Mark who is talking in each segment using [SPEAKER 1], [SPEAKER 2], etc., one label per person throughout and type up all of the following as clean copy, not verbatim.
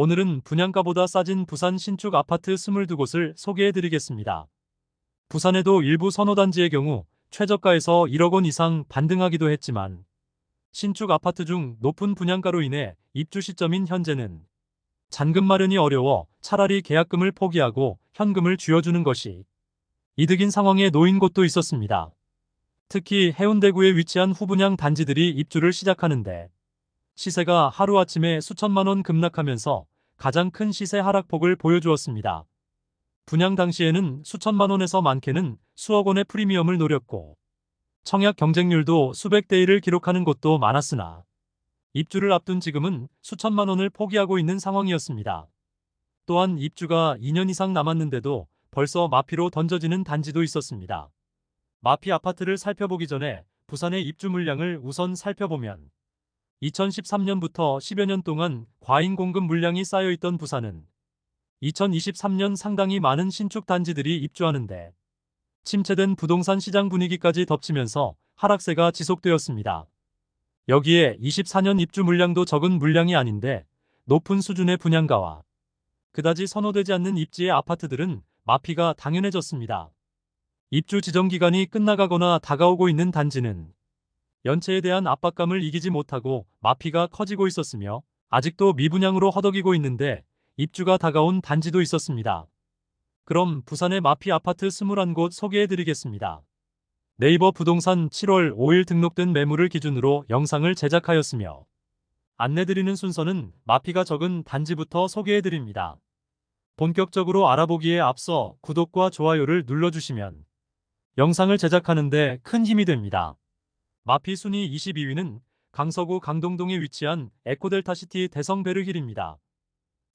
[SPEAKER 1] 오늘은 분양가보다 싸진 부산 신축 아파트 22곳을 소개해드리겠습니다. 부산에도 일부 선호단지의 경우 최저가에서 1억 원 이상 반등하기도 했지만 신축 아파트 중 높은 분양가로 인해 입주 시점인 현재는 잔금 마련이 어려워 차라리 계약금을 포기하고 현금을 쥐어주는 것이 이득인 상황에 놓인 곳도 있었습니다. 특히 해운대구에 위치한 후분양 단지들이 입주를 시작하는데 시세가 하루아침에 수천만 원 급락하면서 가장 큰 시세 하락폭을 보여주었습니다. 분양 당시에는 수천만 원에서 많게는 수억 원의 프리미엄을 노렸고 청약 경쟁률도 수백 대 1을 기록하는 곳도 많았으나 입주를 앞둔 지금은 수천만 원을 포기하고 있는 상황이었습니다. 또한 입주가 2년 이상 남았는데도 벌써 마피로 던져지는 단지도 있었습니다. 마피 아파트를 살펴보기 전에 부산의 입주 물량을 우선 살펴보면 2013년부터 10여 년 동안 과잉 공급 물량이 쌓여있던 부산은 2023년 상당히 많은 신축 단지들이 입주하는데 침체된 부동산 시장 분위기까지 덮치면서 하락세가 지속되었습니다. 여기에 24년 입주 물량도 적은 물량이 아닌데 높은 수준의 분양가와 그다지 선호되지 않는 입지의 아파트들은 마피가 당연해졌습니다. 입주 지정 기간이 끝나가거나 다가오고 있는 단지는 연체에 대한 압박감을 이기지 못하고 마피가 커지고 있었으며 아직도 미분양으로 허덕이고 있는데 입주가 다가온 단지도 있었습니다. 그럼 부산의 마피 아파트 21곳 소개해드리겠습니다. 네이버 부동산 7월 5일 등록된 매물을 기준으로 영상을 제작하였으며 안내드리는 순서는 마피가 적은 단지부터 소개해드립니다. 본격적으로 알아보기에 앞서 구독과 좋아요를 눌러주시면 영상을 제작하는데 큰 힘이 됩니다. 마피 순위 22위는 강서구 강동동에 위치한 에코델타시티 대성베르힐입니다.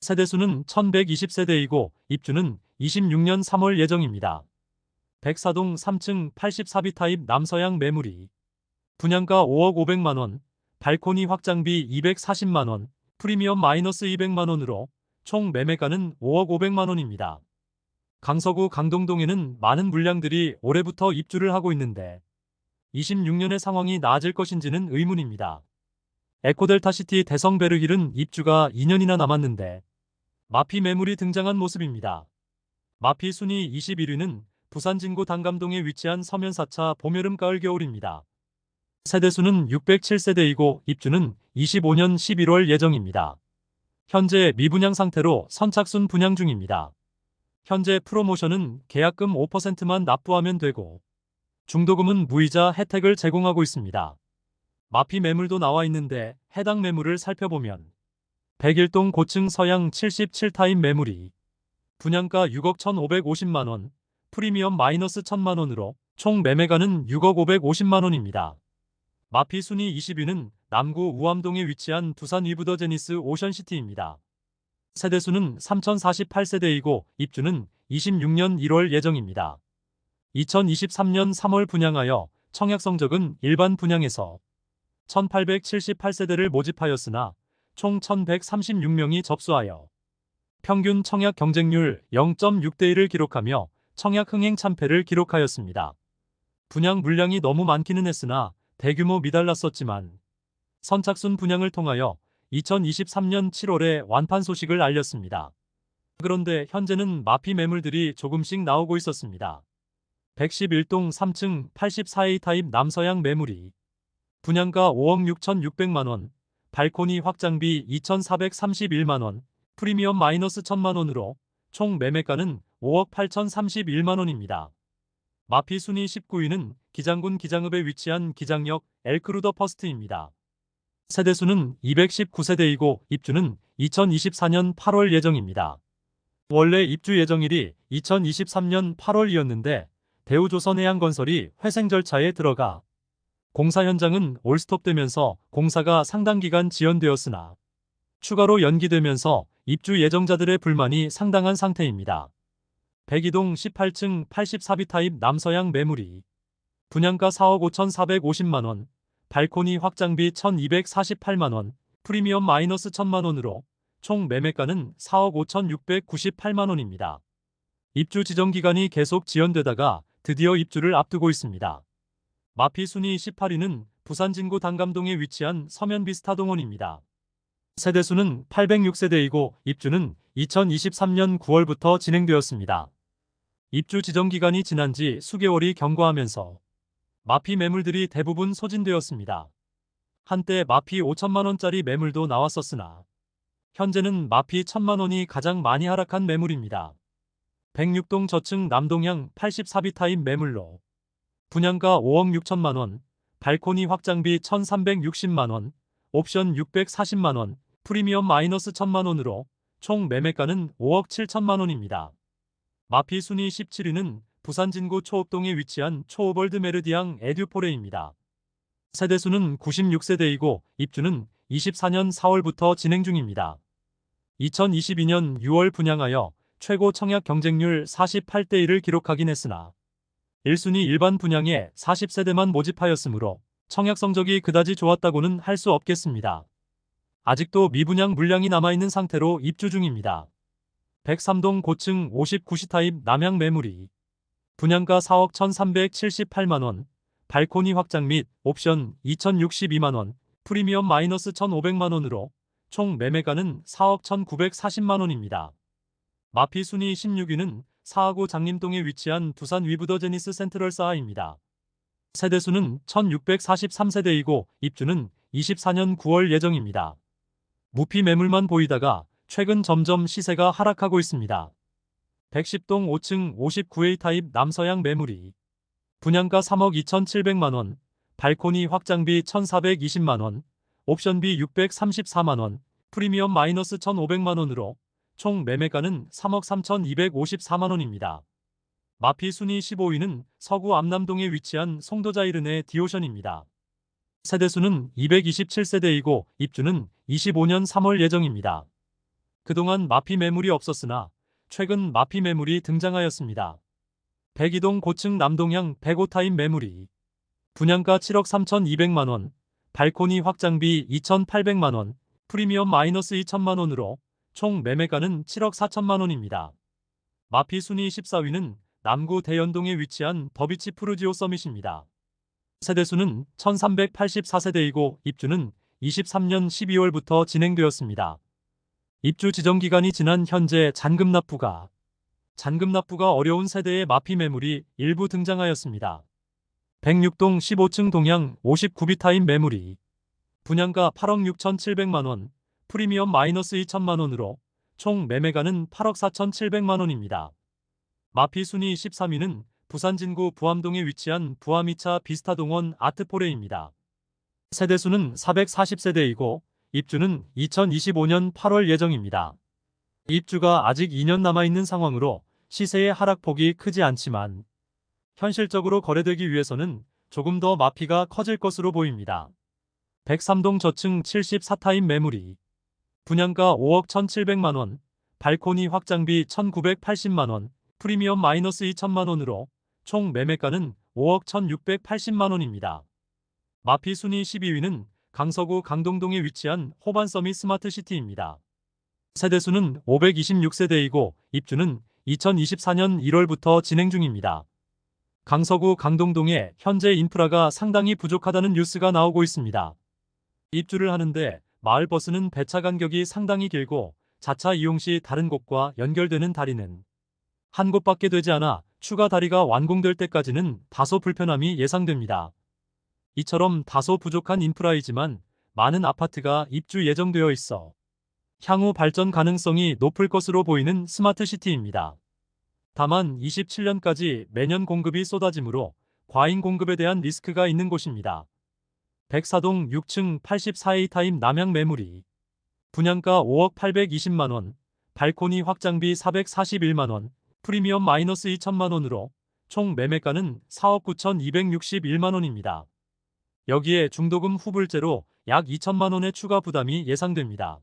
[SPEAKER 1] 세대수는 1120세대이고 입주는 26년 3월 예정입니다. 104동 3층 84비 타입 남서양 매물이 분양가 5억 500만원, 발코니 확장비 240만원, 프리미엄 마이너스 200만원으로 총 매매가는 5억 500만원입니다. 강서구 강동동에는 많은 물량들이 올해부터 입주를 하고 있는데 26년의 상황이 나아질 것인지는 의문입니다. 에코델타시티 대성베르힐은 입주가 2년이나 남았는데 마피 매물이 등장한 모습입니다. 마피 순위 21위는 부산 진구 단감동에 위치한 서면 4차 봄, 여름, 가을, 겨울입니다. 세대수는 607세대이고 입주는 25년 11월 예정입니다. 현재 미분양 상태로 선착순 분양 중입니다. 현재 프로모션은 계약금 5%만 납부하면 되고 중도금은 무이자 혜택을 제공하고 있습니다. 마피 매물도 나와 있는데 해당 매물을 살펴보면 101동 고층 서양 77타입 매물이 분양가 6억 1,550만원, 프리미엄 마이너스 1,000만원으로 총 매매가는 6억 550만원입니다. 마피 순위 20위는 남구 우암동에 위치한 두산 위브더 제니스 오션시티입니다. 세대수는 3048세대이고 입주는 26년 1월 예정입니다. 2023년 3월 분양하여 청약 성적은 일반 분양에서 1878세대를 모집하였으나 총 1136명이 접수하여 평균 청약 경쟁률 0.6대 1을 기록하며 청약 흥행 참패를 기록하였습니다. 분양 물량이 너무 많기는 했으나 대규모 미달랐었지만 선착순 분양을 통하여 2023년 7월에 완판 소식을 알렸습니다. 그런데 현재는 마피 매물들이 조금씩 나오고 있었습니다. 111동 3층 84A 타입 남서양 매물이 분양가 5억 6,600만원, 발코니 확장비 2,431만원, 프리미엄 마이너스 1,000만원으로 총 매매가는 5억 8,031만원입니다. 마피 순위 19위는 기장군 기장읍에 위치한 기장역 엘크루더 퍼스트입니다. 세대수는 219세대이고 입주는 2024년 8월 예정입니다. 원래 입주 예정일이 2023년 8월이었는데 대우조선해양건설이 회생 절차에 들어가 공사 현장은 올스톱되면서 공사가 상당 기간 지연되었으나 추가로 연기되면서 입주 예정자들의 불만이 상당한 상태입니다. 102동 18층 84비 타입 남서양 매물이 분양가 4억 5,450만원, 발코니 확장비 1,248만원, 프리미엄 마이너스 1,000만원으로 총 매매가는 4억 5,698만원입니다. 입주 지정 기간이 계속 지연되다가 드디어 입주를 앞두고 있습니다. 마피 순위 18위는 부산 진구 단감동에 위치한 서면 비스타 동원입니다. 세대수는 806세대이고 입주는 2023년 9월부터 진행되었습니다. 입주 지정 기간이 지난 지 수개월이 경과하면서 마피 매물들이 대부분 소진되었습니다. 한때 마피 5천만 원짜리 매물도 나왔었으나 현재는 마피 1천만 원이 가장 많이 하락한 매물입니다. 106동 저층 남동향 84비 타입 매물로 분양가 5억 6천만 원, 발코니 확장비 1,360만 원, 옵션 640만 원, 프리미엄 마이너스 1천만 원으로 총 매매가는 5억 7천만 원입니다. 마피 순위 17위는 부산 진구 초읍동에 위치한 초오벌드 메르디앙 에듀포레입니다. 세대수는 96세대이고 입주는 24년 4월부터 진행 중입니다. 2022년 6월 분양하여 최고 청약 경쟁률 48대1을 기록하긴 했으나 1순위 일반 분양에 40세대만 모집하였으므로 청약 성적이 그다지 좋았다고는 할 수 없겠습니다. 아직도 미분양 물량이 남아있는 상태로 입주 중입니다. 103동 고층 59시 타입 남향 매물이 분양가 4억 1,378만원, 발코니 확장 및 옵션 2,062만원, 프리미엄 마이너스 1,500만원으로 총 매매가는 4억 1,940만원입니다. 마피 순위 16위는 사하구 장림동에 위치한 두산 위브더 제니스 센트럴 사하입니다. 세대수는 1643세대이고 입주는 24년 9월 예정입니다. 무피 매물만 보이다가 최근 점점 시세가 하락하고 있습니다. 110동 5층 59A 타입 남서향 매물이 분양가 3억 2,700만원, 발코니 확장비 1,420만원, 옵션비 634만원, 프리미엄 마이너스 1,500만원으로 총 매매가는 3억 3,254만원입니다. 마피 순위 15위는 서구 암남동에 위치한 송도자이른의 디오션입니다. 세대수는 227세대이고 입주는 25년 3월 예정입니다. 그동안 마피 매물이 없었으나 최근 마피 매물이 등장하였습니다. 102동 고층 남동향 105타입 매물이 분양가 7억 3,200만원, 발코니 확장비 2,800만원, 프리미엄 마이너스 2천만원으로 총 매매가는 7억 4천만원입니다. 마피 순위 14위는 남구 대연동에 위치한 더비치 푸르지오 서밋입니다. 세대수는 1384세대이고 입주는 23년 12월부터 진행되었습니다. 입주 지정 기간이 지난 현재 잔금 납부가 어려운 세대의 마피 매물이 일부 등장하였습니다. 106동 15층 동향 59비 타입 매물이 분양가 8억 6,700만원, 프리미엄 마이너스 2천만원으로 총 매매가는 8억 4,700만원입니다. 마피 순위 13위는 부산 진구 부암동에 위치한 부암2차 비스타동원 아트포레입니다. 세대수는 440세대이고 입주는 2025년 8월 예정입니다. 입주가 아직 2년 남아있는 상황으로 시세의 하락폭이 크지 않지만 현실적으로 거래되기 위해서는 조금 더 마피가 커질 것으로 보입니다. 103동 저층 74타입 매물이 분양가 5억 1,700만원, 발코니 확장비 1,980만원, 프리미엄 마이너스 2천만원으로 총 매매가는 5억 1,680만원입니다. 마피 순위 12위는 강서구 강동동에 위치한 호반 서밋 스마트시티입니다. 세대수는 526세대이고 입주는 2024년 1월부터 진행 중입니다. 강서구 강동동에 현재 인프라가 상당히 부족하다는 뉴스가 나오고 있습니다. 입주를 하는데 마을버스는 배차 간격이 상당히 길고 자차 이용 시 다른 곳과 연결되는 다리는 한 곳밖에 되지 않아 추가 다리가 완공될 때까지는 다소 불편함이 예상됩니다. 이처럼 다소 부족한 인프라이지만 많은 아파트가 입주 예정되어 있어 향후 발전 가능성이 높을 것으로 보이는 스마트시티입니다. 다만 27년까지 매년 공급이 쏟아지므로 과잉 공급에 대한 리스크가 있는 곳입니다. 104동 6층 84A 타입 남향 매물이 분양가 5억 820만원, 발코니 확장비 441만원, 프리미엄 마이너스 2천만원으로 총 매매가는 4억 9,261만원입니다. 여기에 중도금 후불제로 약 2천만원의 추가 부담이 예상됩니다.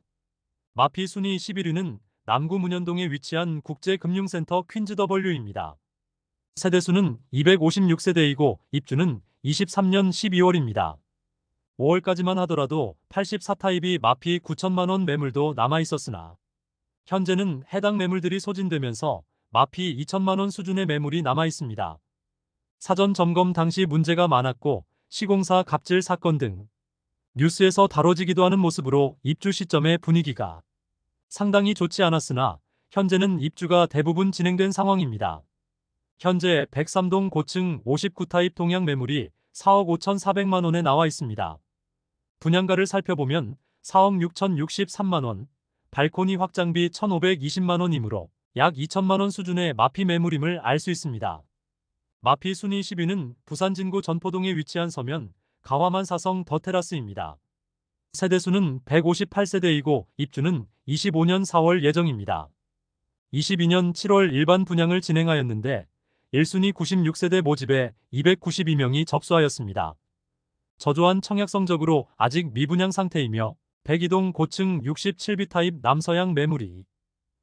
[SPEAKER 1] 마피 순위 11위는 남구 문현동에 위치한 국제금융센터 퀸즈더블유입니다. 세대수는 256세대이고 입주는 23년 12월입니다. 5월까지만 하더라도 84타입이 마피 9천만원 매물도 남아있었으나 현재는 해당 매물들이 소진되면서 마피 2천만원 수준의 매물이 남아있습니다. 사전 점검 당시 문제가 많았고 시공사 갑질 사건 등 뉴스에서 다뤄지기도 하는 모습으로 입주 시점의 분위기가 상당히 좋지 않았으나 현재는 입주가 대부분 진행된 상황입니다. 현재 103동 고층 59타입 동양 매물이 4억 5,400만 원에 나와 있습니다. 분양가를 살펴보면 4억 6,063만 원, 발코니 확장비 1,520만 원이므로 약 2천만 원 수준의 마피 매물임을 알 수 있습니다. 마피 순위 10위는 부산 진구 전포동에 위치한 서면 가와만 사성 더 테라스입니다. 세대수는 158세대이고 입주는 25년 4월 예정입니다. 22년 7월 일반 분양을 진행하였는데 1순위 96세대 모집에 292명이 접수하였습니다. 저조한 청약 성적으로 아직 미분양 상태이며 102동 고층 67비 타입 남서양 매물이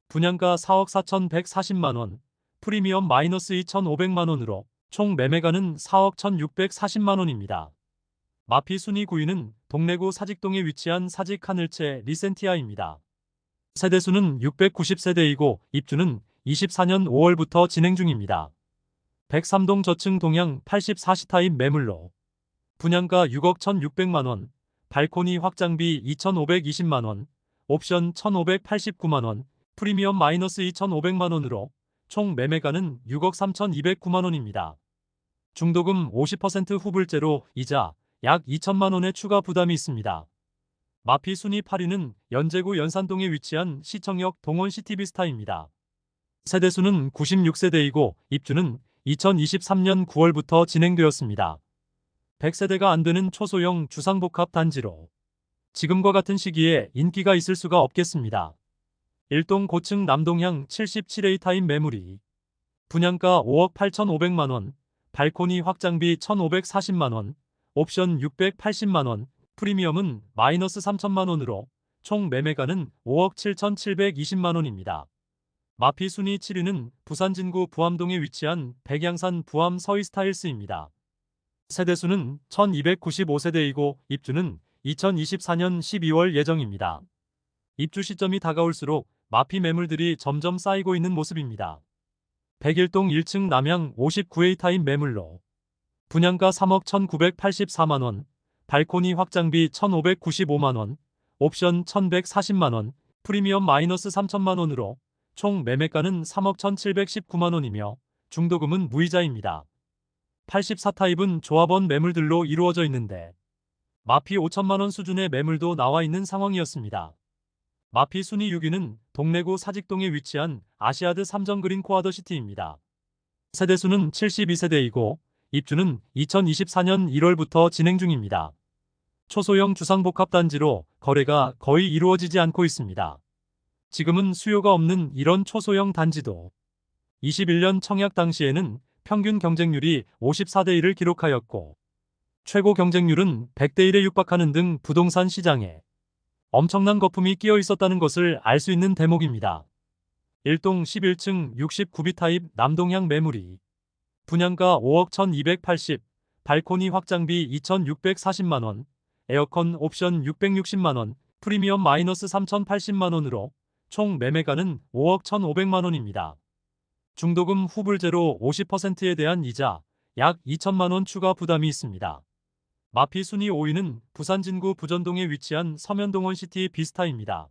[SPEAKER 1] 분양가 4억 4,140만 원, 프리미엄 마이너스 2,500만 원으로 총 매매가는 4억 1,640만 원입니다. 마피 순위 9위는 동래구 사직동에 위치한 사직 하늘채 리센티아입니다. 세대수는 690세대이고 입주는 24년 5월부터 진행 중입니다. 103동 저층 동양 84시 타입 매물로 분양가 6억 1,600만 원, 발코니 확장비 2,520만 원, 옵션 1,589만 원, 프리미엄 마이너스 2,500만 원으로 총 매매가는 6억 3,209만 원입니다. 중도금 50% 후불제로 이자 약 2천만 원의 추가 부담이 있습니다. 마피 순위 8위는 연제구 연산동에 위치한 시청역 동원 시티비스타입니다. 세대수는 96세대이고 입주는 2023년 9월부터 진행되었습니다. 100세대가 안 되는 초소형 주상복합 단지로 지금과 같은 시기에 인기가 있을 수가 없겠습니다. 1동 고층 남동향 77A 타입 매물이 분양가 5억 8,500만 원, 발코니 확장비 1,540만 원, 옵션 680만 원, 프리미엄은 마이너스 3천만 원으로 총 매매가는 5억 7,720만 원입니다. 마피 순위 7위는 부산 진구 부암동에 위치한 백양산 부암 서이스타일스입니다. 세대수는 1295세대이고 입주는 2024년 12월 예정입니다. 입주 시점이 다가올수록 마피 매물들이 점점 쌓이고 있는 모습입니다. 101동 1층 남향 59A 타입 매물로 분양가 3억 1,984만 원, 발코니 확장비 1,595만 원, 옵션 1,140만 원, 프리미엄 마이너스 3천만 원으로 총 매매가는 3억 1,719만 원이며 중도금은 무이자입니다. 84타입은 조합원 매물들로 이루어져 있는데 마피 5천만 원 수준의 매물도 나와 있는 상황이었습니다. 마피 순위 6위는 동래구 사직동에 위치한 아시아드 삼정그린 코아더 시티입니다. 세대수는 72세대이고 입주는 2024년 1월부터 진행 중입니다. 초소형 주상복합 단지로 거래가 거의 이루어지지 않고 있습니다. 지금은 수요가 없는 이런 초소형 단지도 21년 청약 당시에는 평균 경쟁률이 54대 1을 기록하였고 최고 경쟁률은 100대 1에 육박하는 등 부동산 시장에 엄청난 거품이 끼어 있었다는 것을 알 수 있는 대목입니다. 1동 11층 69비 타입 남동향 매물이 분양가 5억 1,280, 발코니 확장비 2,640만 원, 에어컨 옵션 660만 원, 프리미엄 마이너스 3,080만 원으로 총 매매가는 5억 1,500만 원입니다. 중도금 후불제로 50%에 대한 이자 약 2천만 원 추가 부담이 있습니다. 마피 순위 5위는 부산 진구 부전동에 위치한 서면동원 시티 비스타입니다.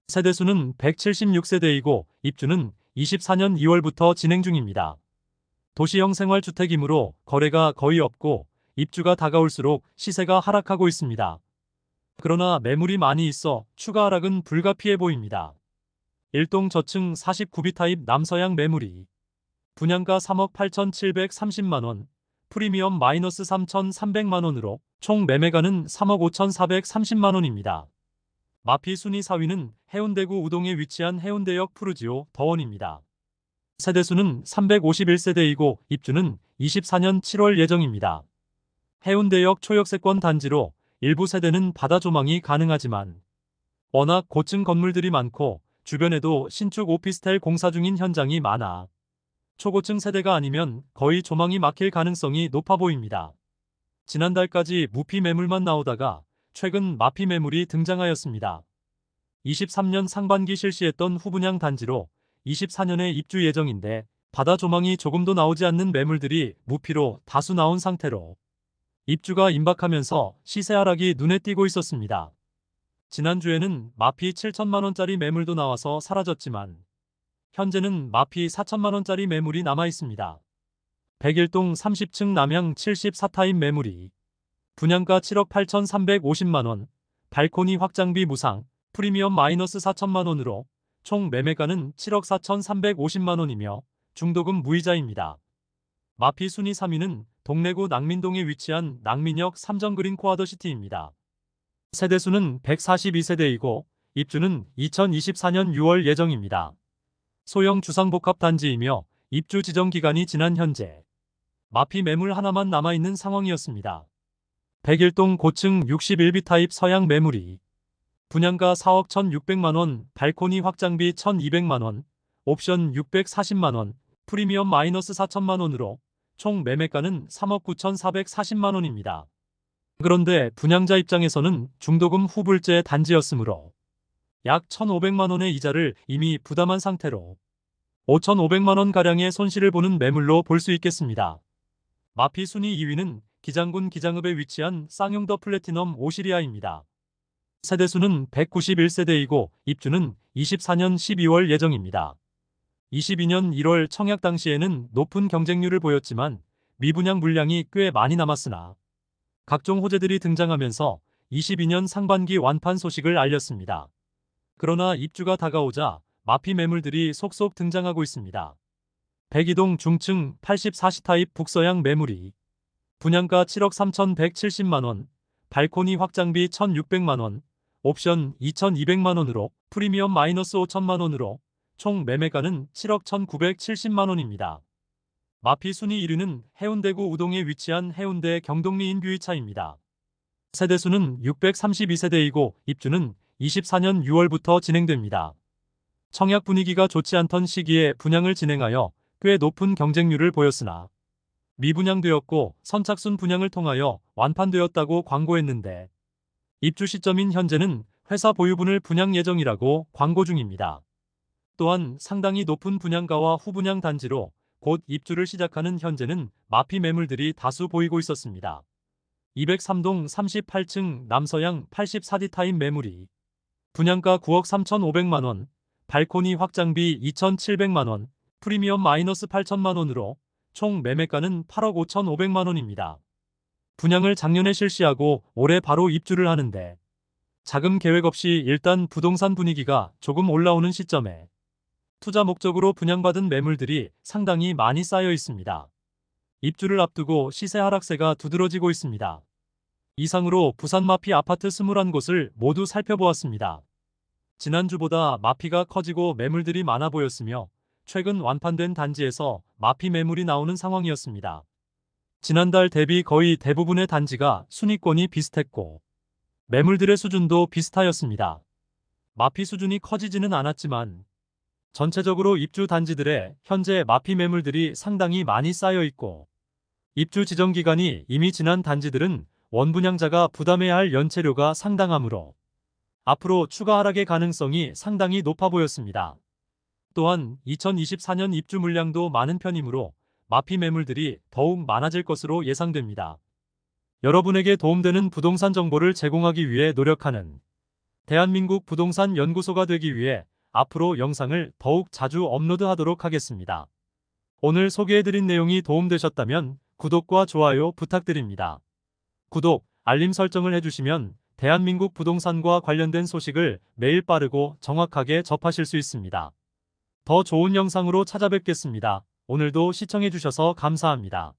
[SPEAKER 1] 세대수는 176세대이고 입주는 24년 2월부터 진행 중입니다. 도시형 생활주택이므로 거래가 거의 없고 입주가 다가올수록 시세가 하락하고 있습니다. 그러나 매물이 많이 있어 추가 하락은 불가피해 보입니다. 1동 저층 49비 타입 남서양 매물이 분양가 3억 8,730만 원, 프리미엄 마이너스 3,300만 원으로 총 매매가는 3억 5,430만 원입니다. 마피 순위 4위는 해운대구 우동에 위치한 해운대역 푸르지오 더원입니다. 세대수는 351세대이고 입주는 24년 7월 예정입니다. 해운대역 초역세권 단지로 일부 세대는 바다 조망이 가능하지만 워낙 고층 건물들이 많고 주변에도 신축 오피스텔 공사 중인 현장이 많아 초고층 세대가 아니면 거의 조망이 막힐 가능성이 높아 보입니다. 지난달까지 무피 매물만 나오다가 최근 마피 매물이 등장하였습니다. 23년 상반기 실시했던 후분양 단지로 24년에 입주 예정인데 바다 조망이 조금도 나오지 않는 매물들이 무피로 다수 나온 상태로 입주가 임박하면서 시세 하락이 눈에 띄고 있었습니다. 지난주에는 마피 7천만 원짜리 매물도 나와서 사라졌지만 현재는 마피 4천만 원짜리 매물이 남아 있습니다. 101동 30층 남향 74타입 매물이 분양가 7억 8,350만 원, 발코니 확장비 무상, 프리미엄 마이너스 4천만 원으로 총 매매가는 7억 4,350만 원이며 중도금 무이자입니다. 마피 순위 3위는 동래구 낭민동에 위치한 낭민역 삼정그린 코아더시티입니다. 세대수는 142세대이고 입주는 2024년 6월 예정입니다. 소형 주상복합단지이며 입주 지정 기간이 지난 현재 마피 매물 하나만 남아있는 상황이었습니다. 101동 고층 61B 타입 서양 매물이 분양가 4억 1,600만원, 발코니 확장비 1,200만원, 옵션 640만원, 프리미엄 마이너스 4천만원으로 총 매매가는 3억 9,440만원입니다. 그런데 분양자 입장에서는 중도금 후불제 단지였으므로 약 1,500만원의 이자를 이미 부담한 상태로 5,500만원가량의 손실을 보는 매물로 볼 수 있겠습니다. 마피 순위 2위는 기장군 기장읍에 위치한 쌍용 더 플래티넘 오시리아입니다. 세대수는 191세대이고 입주는 24년 12월 예정입니다. 22년 1월 청약 당시에는 높은 경쟁률을 보였지만 미분양 물량이 꽤 많이 남았으나 각종 호재들이 등장하면서 22년 상반기 완판 소식을 알렸습니다. 그러나 입주가 다가오자 마피 매물들이 속속 등장하고 있습니다. 102동 중층 84시 타입 북서양 매물이 분양가 7억 3,170만원, 발코니 확장비 1,600만원, 옵션 2,200만원으로 프리미엄 마이너스 5천만원으로 총 매매가는 7억 1,970만원입니다. 마피 순위 1위는 해운대구 우동에 위치한 해운대 경동리 인뷰이차입니다. 세대수는 632세대이고 입주는 24년 6월부터 진행됩니다. 청약 분위기가 좋지 않던 시기에 분양을 진행하여 꽤 높은 경쟁률을 보였으나 미분양되었고 선착순 분양을 통하여 완판되었다고 광고했는데 입주 시점인 현재는 회사 보유분을 분양 예정이라고 광고 중입니다. 또한 상당히 높은 분양가와 후분양 단지로 곧 입주를 시작하는 현재는 마피 매물들이 다수 보이고 있었습니다. 203동 38층 남서양 84D 타입 매물이 분양가 9억 3,500만원, 발코니 확장비 2,700만원, 프리미엄 마이너스 8천만원으로 총 매매가는 8억 5,500만원입니다. 분양을 작년에 실시하고 올해 바로 입주를 하는데 자금 계획 없이 일단 부동산 분위기가 조금 올라오는 시점에 투자 목적으로 분양받은 매물들이 상당히 많이 쌓여 있습니다. 입주를 앞두고 시세 하락세가 두드러지고 있습니다. 이상으로 부산 마피 아파트 21곳을 모두 살펴보았습니다. 지난주보다 마피가 커지고 매물들이 많아 보였으며 최근 완판된 단지에서 마피 매물이 나오는 상황이었습니다. 지난달 대비 거의 대부분의 단지가 순위권이 비슷했고 매물들의 수준도 비슷하였습니다. 마피 수준이 커지지는 않았지만 전체적으로 입주 단지들의 현재 마피 매물들이 상당히 많이 쌓여 있고 입주 지정 기간이 이미 지난 단지들은 원분양자가 부담해야 할 연체료가 상당하므로 앞으로 추가 하락의 가능성이 상당히 높아 보였습니다. 또한 2024년 입주 물량도 많은 편이므로 마피 매물들이 더욱 많아질 것으로 예상됩니다. 여러분에게 도움되는 부동산 정보를 제공하기 위해 노력하는 대한민국 부동산 연구소가 되기 위해 앞으로 영상을 더욱 자주 업로드하도록 하겠습니다. 오늘 소개해드린 내용이 도움되셨다면 구독과 좋아요 부탁드립니다. 구독, 알림 설정을 해주시면 대한민국 부동산과 관련된 소식을 매일 빠르고 정확하게 접하실 수 있습니다. 더 좋은 영상으로 찾아뵙겠습니다. 오늘도 시청해주셔서 감사합니다.